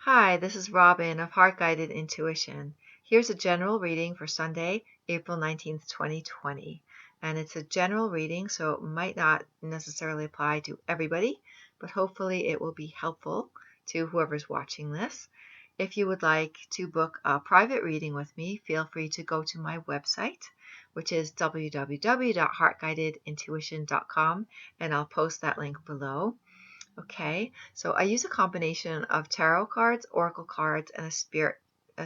Hi, this is Robyn of Heart Guided Intuition. Here's a general reading for Sunday, April 19th, 2020. And it's a general reading, so it might not necessarily apply to everybody, but hopefully it will be helpful to whoever's watching this. If you would like to book a private reading with me, feel free to go to my website, which is www.heartguidedintuition.com, and I'll post that link below. Okay, so I use a combination of tarot cards, oracle cards, and a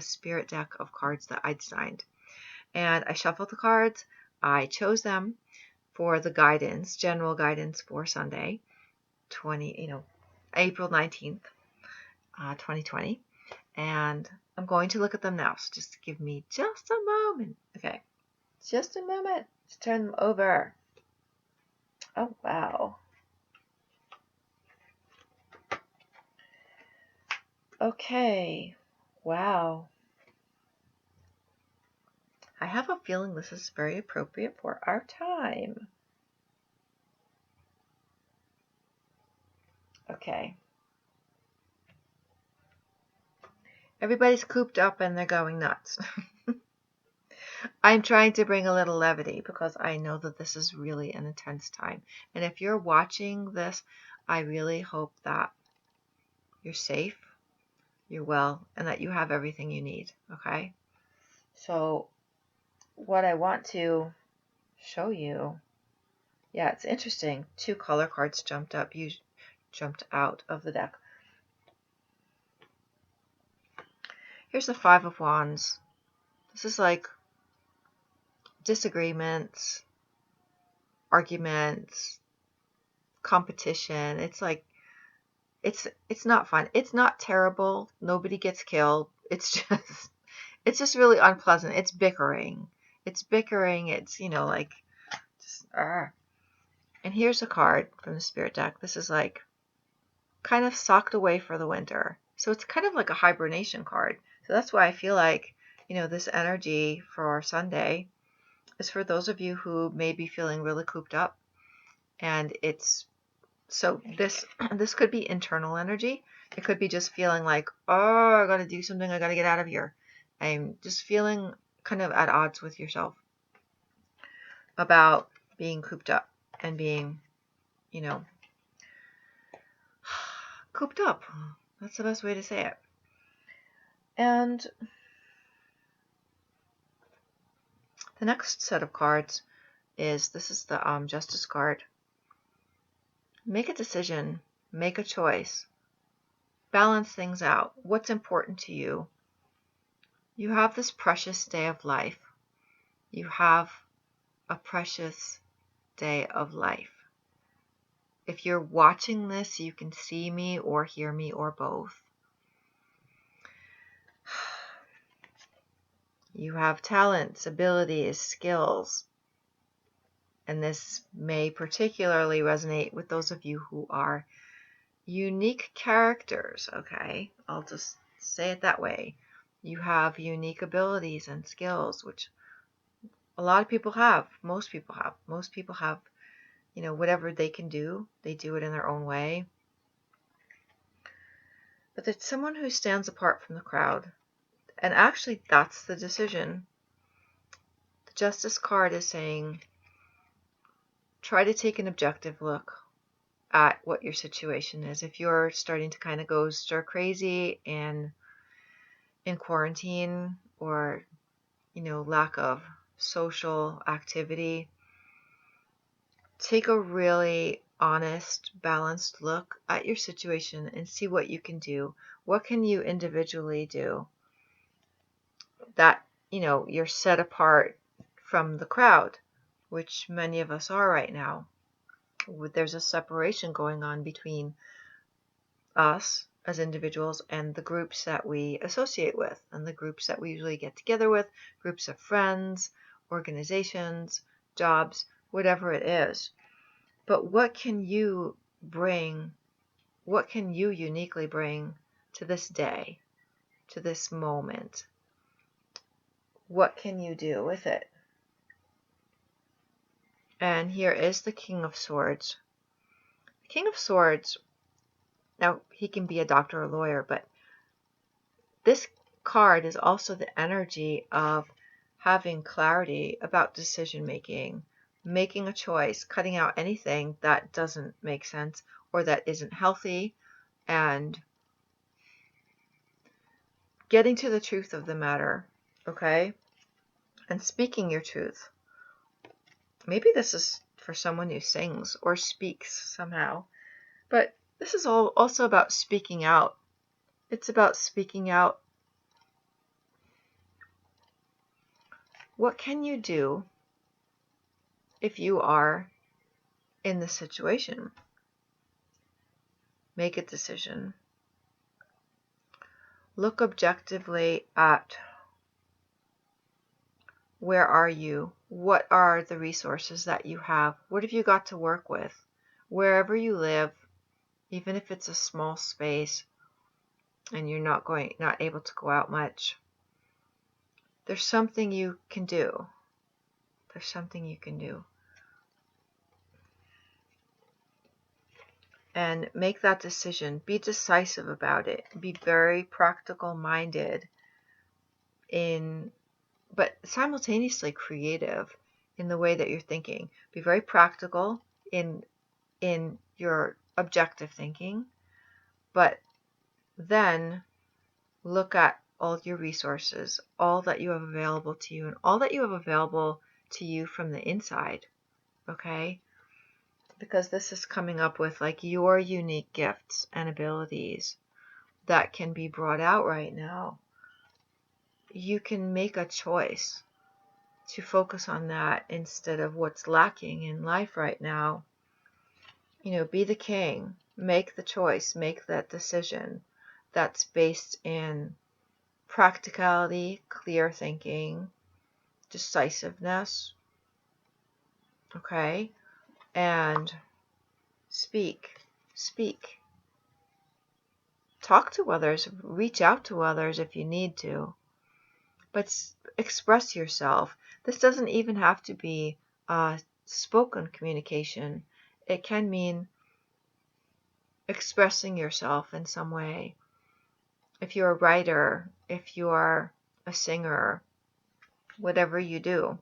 spirit deck of cards that I designed. And I shuffled the cards. I chose them for the guidance, general guidance for Sunday, April 19th, 2020. And I'm going to look at them now. So just give me just a moment. Okay, just a moment to turn them over. Oh, wow. Okay, wow. I have a feeling this is very appropriate for our time. Okay. Everybody's cooped up and they're going nuts. I'm trying to bring a little levity because I know that this is really an intense time. And if you're watching this, I really hope that you're safe, you're well, and that you have everything you need. Okay? So what I want to show you, yeah, it's interesting. 2 color cards jumped out of the deck. Here's the 5 of Wands. This is like disagreements, arguments, competition. It's like it's not fun. It's not terrible. Nobody gets killed. It's just really unpleasant. It's bickering. It's like just And here's a card from the spirit deck. This is like kind of socked away for the winter. So it's kind of like a hibernation card. So that's why I feel like, this energy for Sunday is for those of you who may be feeling really cooped up. And this could be internal energy. It could be just feeling like, oh, I got to do something. I got to get out of here. I'm just feeling kind of at odds with yourself about being cooped up and being, cooped up. That's the best way to say it. And the next set of cards this is the Justice card. Make a decision, make a choice, balance things out. What's important to you? You have this precious day of life. You have a precious day of life. If you're watching this, you can see me or hear me or both. You have talents, abilities, skills. And this may particularly resonate with those of you who are unique characters, okay? I'll just say it that way. You have unique abilities and skills, which a lot of people have. Most people have. Most people have, whatever they can do, they do it in their own way. But there's someone who stands apart from the crowd. And actually, that's the decision. The Justice card is saying, try to take an objective look at what your situation is. If you're starting to kind of go stir crazy and in quarantine or, lack of social activity, take a really honest, balanced look at your situation and see what you can do. What can you individually do that, you're set apart from the crowd, which many of us are right now. There's a separation going on between us as individuals and the groups that we associate with and the groups that we usually get together with, groups of friends, organizations, jobs, whatever it is. But what can you bring? What can you uniquely bring to this day, to this moment? What can you do with it? And here is the King of Swords. The King of Swords, now he can be a doctor or lawyer, but this card is also the energy of having clarity about decision making, making a choice, cutting out anything that doesn't make sense or that isn't healthy, and getting to the truth of the matter, okay? And speaking your truth. Maybe this is for someone who sings or speaks somehow, but this is all also about speaking out. It's about speaking out. What can you do if you are in this situation? Make a decision. Look objectively at where are you? What are the resources that you have? What have you got to work with? Wherever you live, even if it's a small space and you're not able to go out much, there's something you can do. There's something you can do. And make that decision. Be decisive about it. Be very practical minded but simultaneously creative in the way that you're thinking. Be very practical in your objective thinking, but then look at all your resources, all that you have available to you, and all that you have available to you from the inside, okay? Because this is coming up with like your unique gifts and abilities that can be brought out right now. You can make a choice to focus on that instead of what's lacking in life right now. Be the king, make the choice, make that decision that's based in practicality, clear thinking, decisiveness, okay? And speak. Talk to others, reach out to others if you need to, but express yourself. This doesn't even have to be spoken communication. It can mean expressing yourself in some way. If you're a writer, if you are a singer, whatever you do,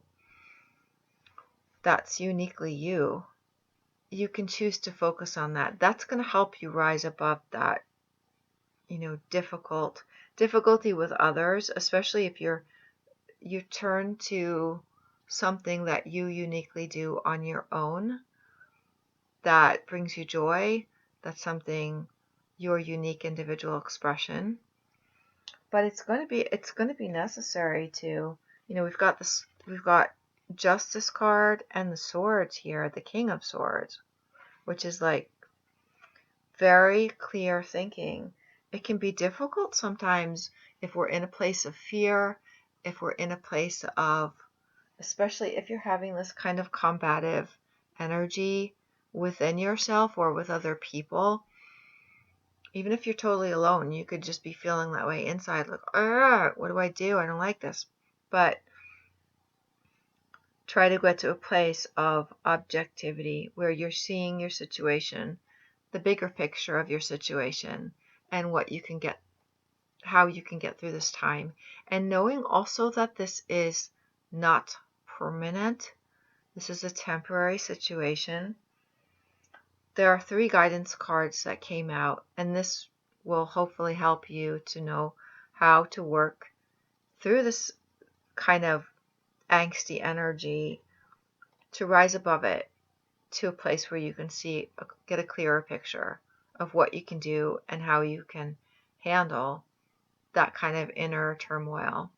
that's uniquely you. You can choose to focus on that. That's going to help you rise above that, difficulty with others, especially if you turn to something that you uniquely do on your own that brings you joy. That's something, your unique individual expression. But it's going to be necessary to, we've got Justice card and the swords here, the King of Swords, which is like very clear thinking. It can be difficult sometimes if we're in a place of fear, if we're in a place of, especially if you're having this kind of combative energy within yourself or with other people. Even if you're totally alone, you could just be feeling that way inside, like, what do? I don't like this. But try to get to a place of objectivity where you're seeing your situation, the bigger picture of your situation, and how you can get through this time. And knowing also that this is not permanent. This is a temporary situation. There are 3 guidance cards that came out, and this will hopefully help you to know how to work through this kind of angsty energy to rise above it to a place where you can get a clearer picture of what you can do and how you can handle that kind of inner turmoil,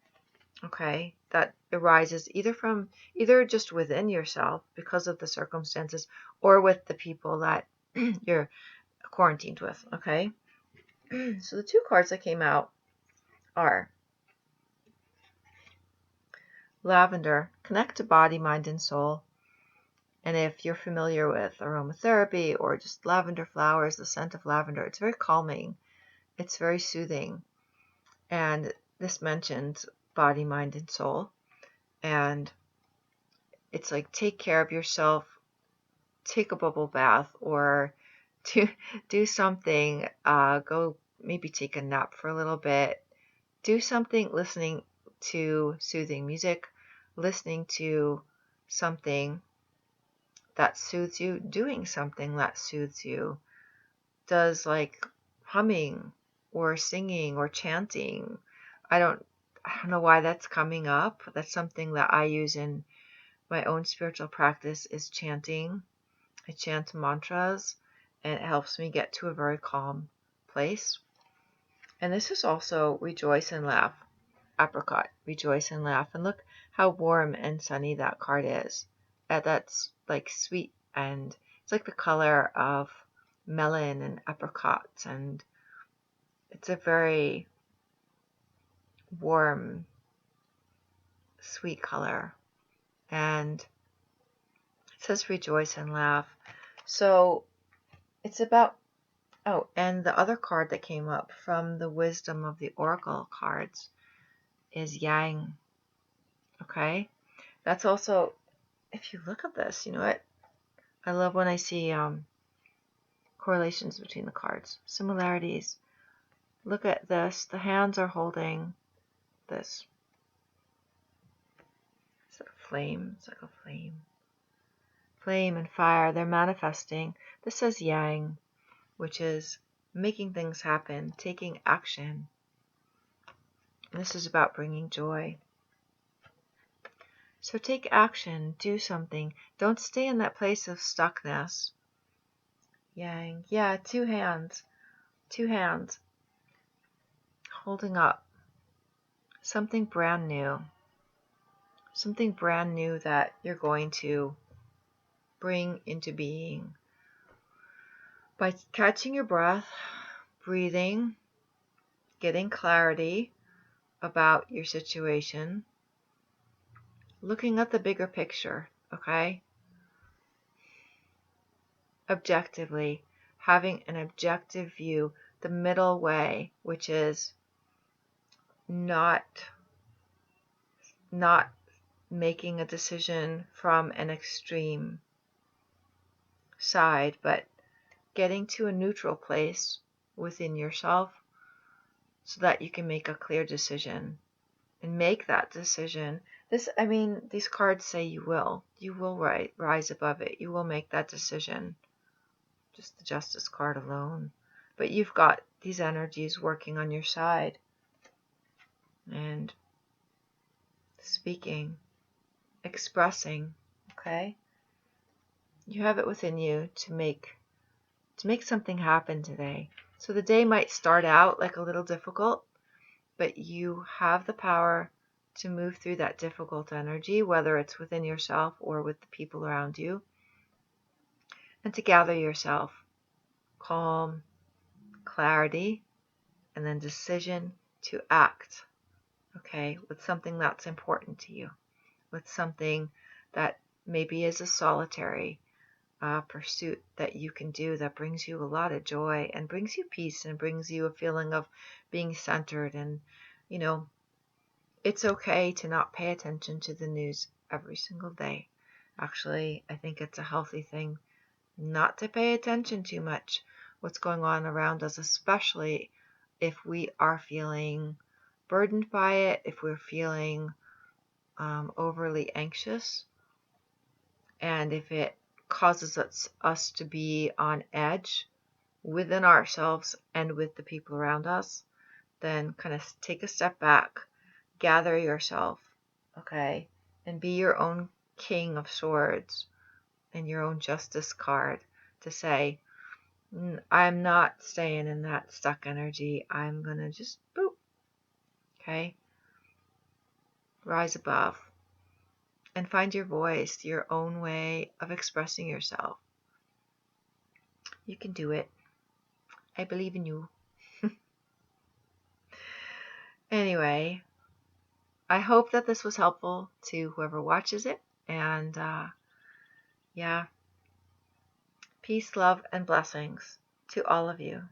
okay, that arises either just within yourself because of the circumstances or with the people that you're quarantined with, okay? So the 2 cards that came out are Lavender, connect to body, mind, and soul. And if you're familiar with aromatherapy or just lavender flowers, the scent of lavender, it's very calming. It's very soothing. And this mentions body, mind, and soul. And it's like, take care of yourself, take a bubble bath, or do something, go maybe take a nap for a little bit, Do something listening to soothing music, listening to something that soothes you, doing something that soothes you. Does like humming or singing or chanting. I don't know why that's coming up. That's something that I use in my own spiritual practice is chanting. I chant mantras and it helps me get to a very calm place. And this is also rejoice and laugh. Apricot, rejoice and laugh. And look how warm and sunny that card is. That's like sweet, and it's like the color of melon and apricots, and it's a very warm, sweet color. And it says rejoice and laugh. So it's about, oh, and the other card that came up from the wisdom of the oracle cards is yang. Okay, that's also, if you look at this, you know what? I love when I see correlations between the cards, similarities. Look at this. The hands are holding this. It's a flame. It's like a flame. Flame and fire. They're manifesting. This says yang, which is making things happen, taking action. And this is about bringing joy. So take action. Do something. Don't stay in that place of stuckness. Yang. Yeah, two hands. Two hands. Holding up something brand new. Something brand new that you're going to bring into being by catching your breath, breathing, getting clarity about your situation, looking at the bigger picture, okay? Objectively, having an objective view, the middle way, which is not making a decision from an extreme side, but getting to a neutral place within yourself so that you can make a clear decision and make that decision. These cards say you will rise above it. You will make that decision. Just the Justice card alone. But you've got these energies working on your side and speaking, expressing, okay? You have it within you to make something happen today. So the day might start out like a little difficult, but you have the power to move through that difficult energy, whether it's within yourself or with the people around you, and to gather yourself, calm, clarity, and then decision to act, okay, with something that's important to you, with something that maybe is a solitary pursuit that you can do that brings you a lot of joy and brings you peace and brings you a feeling of being centered. And, you know, it's okay to not pay attention to the news every single day. Actually, I think it's a healthy thing not to pay attention too much what's going on around us, especially if we are feeling burdened by it, if we're feeling overly anxious, and if it causes us to be on edge within ourselves and with the people around us, then kind of take a step back, gather yourself, okay, and be your own king of swords and your own justice card to say, I'm not staying in that stuck energy. I'm going to just boop, okay, rise above and find your voice, your own way of expressing yourself. You can do it. I believe in you. Anyway, I hope that this was helpful to whoever watches it. And yeah, peace, love, and blessings to all of you.